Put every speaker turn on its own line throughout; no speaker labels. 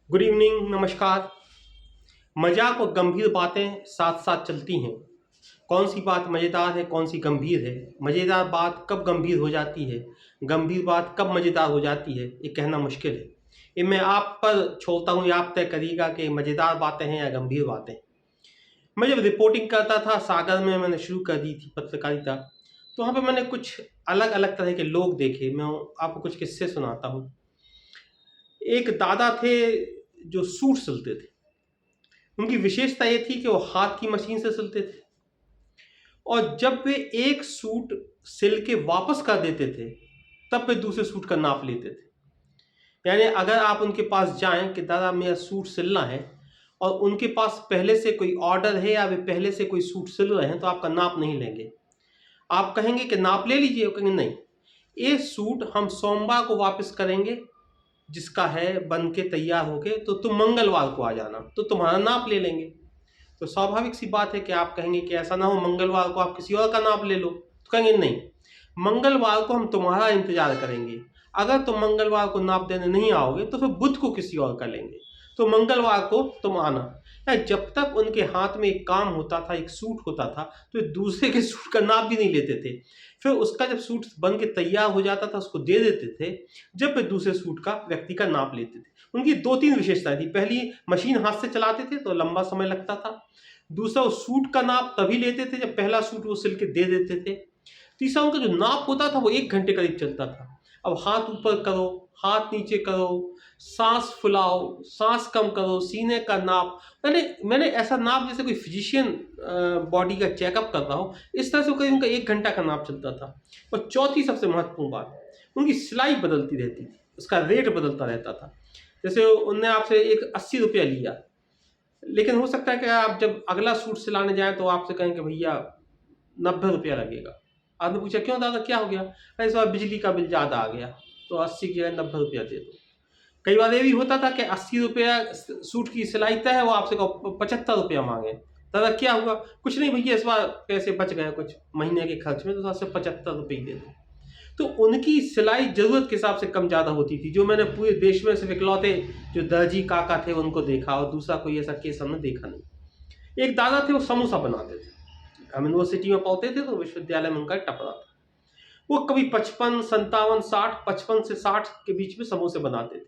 Good evening, नमस्कार। मजाक और गंभीर बातें साथ साथ चलती हैं। कौन सी बात मज़ेदार है, कौन सी गंभीर है? मज़ेदार बात कब गंभीर हो जाती है, गंभीर बात कब मज़ेदार हो जाती है, ये कहना मुश्किल है। ये मैं आप पर छोड़ता हूँ, ये आप तय करिएगा कि मज़ेदार बातें हैं या गंभीर बातें। मैं जब रिपोर्टिंग करता था सागर में, मैंने शुरू कर दी थी पत्रकारिता, तो वहाँ पे मैंने कुछ अलग अलग तरह के लोग देखे। मैं आपको कुछ किस्से सुनाता हूँ। एक दादा थे जो सूट सिलते थे। उनकी विशेषता ये थी कि वो हाथ की मशीन से सिलते थे, और जब वे एक सूट सिल के वापस कर देते थे तब वे दूसरे सूट का नाप लेते थे। यानी अगर आप उनके पास जाएं कि दादा मेरा सूट सिलना है, और उनके पास पहले से कोई ऑर्डर है या वे पहले से कोई सूट सिल रहे हैं, तो आपका नाप नहीं लेंगे। आप कहेंगे कि नाप ले लीजिए, वो कहेंगे नहीं, ये सूट हम सोमवार को वापस करेंगे, जिसका है बन के तैयार होके, तो तुम मंगलवार को आ जाना, तो तुम्हारा नाप ले लेंगे। तो स्वाभाविक सी बात है कि आप कहेंगे कि ऐसा ना हो मंगलवार को आप किसी और का नाप ले लो, तो कहेंगे नहीं, मंगलवार को हम तुम्हारा इंतजार करेंगे। अगर तुम मंगलवार को नाप देने नहीं आओगे तो फिर बुध को किसी और का लेंगे, तो मंगलवार को तुम आना। या जब तक उनके हाथ में एक काम होता था, एक सूट होता था, तो दूसरे के सूट का नाप भी नहीं लेते थे। फिर उसका जब सूट बन के तैयार हो जाता था, उसको दे देते थे, जब वे दूसरे सूट का व्यक्ति का नाप लेते थे। उनकी दो तीन विशेषताएं थी। पहली, मशीन हाथ से चलाते थे तो लंबा समय लगता था। दूसरा, वो सूट का नाप तभी लेते थे जब पहला सूट वो सिल के दे देते थे। तीसरा, उनका जो नाप होता था वो 1 घंटे करीब चलता था। अब हाथ ऊपर करो, हाथ नीचे करो, सांस फुलाओ, सांस कम करो, सीने का नाप। मैंने ऐसा नाप जैसे कोई फिजिशियन बॉडी का चेकअप कर रहा हो, इस तरह से करीब उनका 1 घंटा का नाप चलता था। और चौथी सबसे महत्वपूर्ण बात, उनकी सिलाई बदलती रहती थी, उसका रेट बदलता रहता था। जैसे उनने आपसे एक 80 रुपया लिया, लेकिन हो सकता है कि आप जब अगला सूट सिलाने जाएं तो आपसे कहें कि भैया 90 रुपया लगेगा। आपने पूछा क्यों दादा, क्या हो गया? अरे इस बार बिजली का बिल ज़्यादा आ गया, तो 80 की जगह 90 रुपया दे दो। कई बार ये भी होता था कि 80 रुपया सूट की सिलाई तय है, वो आपसे 75 रुपया मांगे। दादा क्या हुआ? कुछ नहीं भैया, इस बार पैसे बच गए कुछ महीने के खर्च में, तो आपसे 75 रुपये ही दे दो। तो उनकी सिलाई ज़रूरत के हिसाब से कम ज़्यादा होती थी। जो मैंने पूरे देश में सिर्फ इकलौते जो दर्जी काका थे उनको देखा, और दूसरा कोई ऐसा केस हमने देखा नहीं। एक दादा थे, वो समोसा बनाते थे। हम यूनिवर्सिटी में पढ़ते थे तो विश्वविद्यालय में उनका टपरा था। वो कभी 55, 57, 60, 55 से 60 के बीच में समोसे बनाते थे।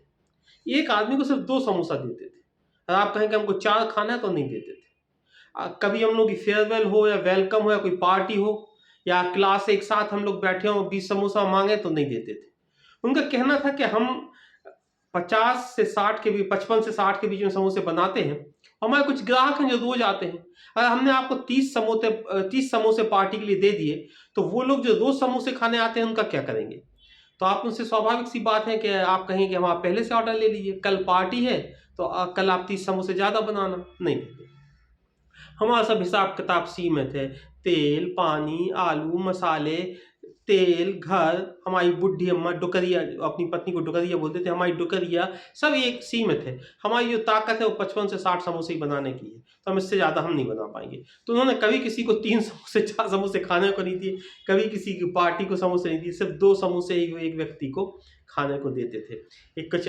एक आदमी को सिर्फ 2 समोसा देते थे। अगर आप कहें कि हमको 4 खाना है तो नहीं देते थे। कभी हम लोग की फेयरवेल हो या वेलकम हो या कोई पार्टी हो या क्लास एक साथ हम लोग बैठे हों, 20 समोसा मांगे तो नहीं देते थे। उनका कहना था कि हम 50 से 60 के बीच, 55 से 60 के बीच में समोसे बनाते हैं। हमारे कुछ ग्राहक हैं जो रोज आते हैं। अगर हमने आपको 30 समोसे पार्टी के लिए दे दिए, तो वो लोग जो रोज समोसे खाने आते हैं उनका क्या करेंगे? तो आप उनसे स्वाभाविक सी बात है कि आप कहें कि हम आप पहले से ऑर्डर ले लीजिए, कल पार्टी है तो कल आप 30 समोसे ज़्यादा बनाना। नहीं देते। हमारा सब हिसाब किताब सीमित है। तेल, पानी, आलू, मसाले, तेल, घर, हमारी बुढ़ी अम्मा डुकरिया, अपनी पत्नी को डुकरिया बोलते थे, हमारी डुकरिया, सब एक सीमित है। हमारी जो ताकत है वो 55 से 60 समोसे ही बनाने की है, तो हम इससे ज़्यादा हम नहीं बना पाएंगे। तो उन्होंने कभी किसी को 3 समोसे, 4 समोसे खाने को नहीं दिए, कभी किसी की पार्टी को समोसे नहीं दिए, सिर्फ 2 समोसे ही वो एक व्यक्ति को खाने को देते थे। एक कुछ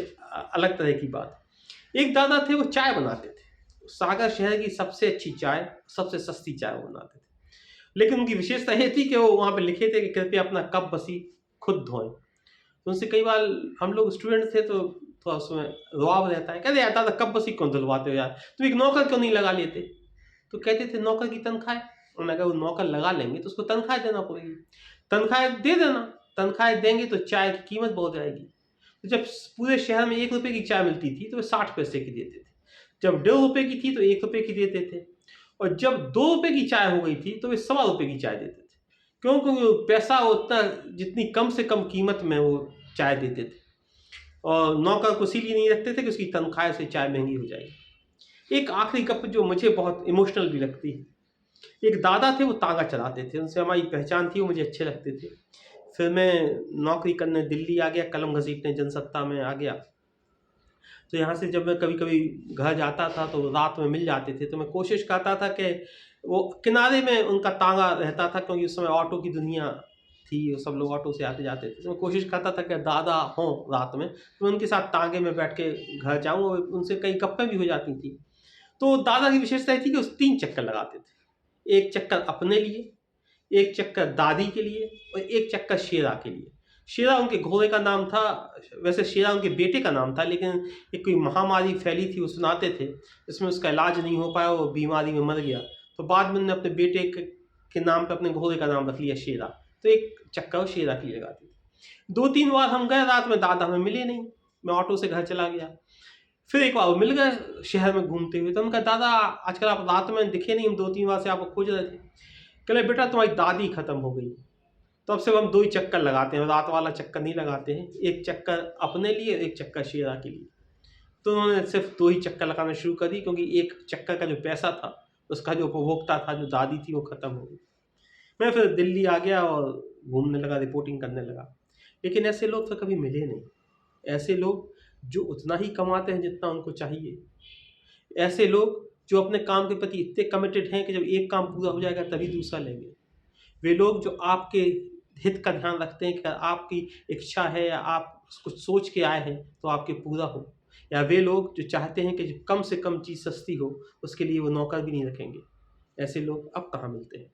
अलग तरह की बात। एक दादा थे, वो चाय बनाते थे। सागर शहर की सबसे अच्छी चाय, सबसे सस्ती चाय वो बनाते थे। लेकिन उनकी विशेषता ये थी कि वो वहाँ पे लिखे थे कि कृपया अपना कप बसी खुद धोएं। तो उनसे कई बार, हम लोग स्टूडेंट थे तो थोड़ा उसमें रुआब रहता है, कहते यार दादा कप बसी क्यों धुलवाते हो यार, तुम एक नौकर क्यों नहीं लगा लेते? तो कहते थे नौकर की तनख्वाह है। उन्होंने कहा वो नौकर लगा लेंगे तो उसको तनख्वाह देना पड़ेगी, तनख्वाह दे देना, तनख्वाह देंगे तो चाय की कीमत बढ़ जाएगी। तो जब पूरे शहर में 1 रुपये की चाय मिलती थी तो वे 60 पैसे की देते थे। जब 1.5 रुपये की थी तो 1 रुपये की देते थे। और जब 2 रुपये की चाय हो गई थी तो वे 1.25 रुपये की चाय देते थे। क्यों? क्योंकि पैसा उतना, जितनी कम से कम कीमत में वो चाय देते थे। और नौकर को इसीलिए नहीं रखते थे कि उसकी तनख्वाह से चाय महंगी हो जाएगी। एक आखिरी गप जो मुझे बहुत इमोशनल भी लगती है। एक दादा थे, वो तांगा चलाते थे, उनसे हमारी पहचान थी, वो मुझे अच्छे लगते थे। फिर मैं नौकरी करने दिल्ली आ गया, कलम घसीटने जनसत्ता में आ गया। तो यहाँ से जब मैं कभी कभी घर जाता था तो रात में मिल जाते थे, तो मैं कोशिश करता था कि वो किनारे में उनका तांगा रहता था, क्योंकि उस समय ऑटो की दुनिया थी और सब लोग ऑटो से आते जाते थे, तो मैं कोशिश करता था कि दादा हों रात में, तो मैं उनके साथ टांगे में बैठ के घर जाऊँ और उनसे कई गप्पें भी हो जाती थी। तो दादा की विशेषता ये थी कि वो 3 चक्कर लगाते थे। 1 चक्कर अपने लिए, 1 चक्कर दादी के लिए और 1 चक्कर शेरा के लिए। शेरा उनके घोड़े का नाम था, वैसे शेरा उनके बेटे का नाम था, लेकिन एक कोई महामारी फैली थी वो सुनाते थे, जिसमें उसका इलाज नहीं हो पाया, वो बीमारी में मर गया। तो बाद में उन्होंने अपने बेटे के नाम पे अपने घोड़े का नाम रख लिया शेरा। तो 1 चक्कर वो शेरा के लिए लगाते थे। 2-3 बार हम गए रात में, दादा हमें मिले नहीं, मैं ऑटो से घर चला गया। फिर एक बार वो मिल गए शहर में घूमते हुए, तो हमने कहा दादा आजकल आप रात में दिखे नहीं, हम 2-3 बार से आपको खोज रहे थे। कहले बेटा तुम्हारी दादी खत्म हो गई, तो अब से हम 2 ही चक्कर लगाते हैं, रात वाला चक्कर नहीं लगाते हैं। 1 चक्कर अपने लिए, 1 चक्कर शेरा के लिए। तो उन्होंने सिर्फ 2 ही चक्कर लगाना शुरू कर दी, क्योंकि 1 चक्कर का जो पैसा था, उसका जो उपभोक्ता था, जो दादी थी, वो खत्म हो गई। मैं फिर दिल्ली आ गया और घूमने लगा, रिपोर्टिंग करने लगा। लेकिन ऐसे लोग फिर कभी मिले नहीं। ऐसे लोग जो उतना ही कमाते हैं जितना उनको चाहिए। ऐसे लोग जो अपने काम के प्रति इतने कमिटेड हैं कि जब एक काम पूरा हो जाएगा तभी दूसरा लेंगे। वे लोग जो आपके हित का ध्यान रखते हैं कि आपकी इच्छा है या आप कुछ सोच के आए हैं तो आपके पूरा हो। या वे लोग जो चाहते हैं कि कम से कम चीज़ सस्ती हो, उसके लिए वो नौकर भी नहीं रखेंगे। ऐसे लोग अब कहाँ मिलते हैं।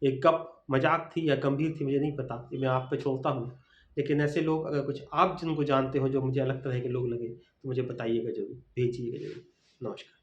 ये गप मजाक थी या गंभीर थी मुझे नहीं पता, ये मैं आप पे छोड़ता हूँ। लेकिन ऐसे लोग अगर कुछ आप जिनको जानते हो जो मुझे अलग तरह के लोग लगे, तो मुझे बताइएगा ज़रूर, भेजिएगा ज़रूर। नमस्कार।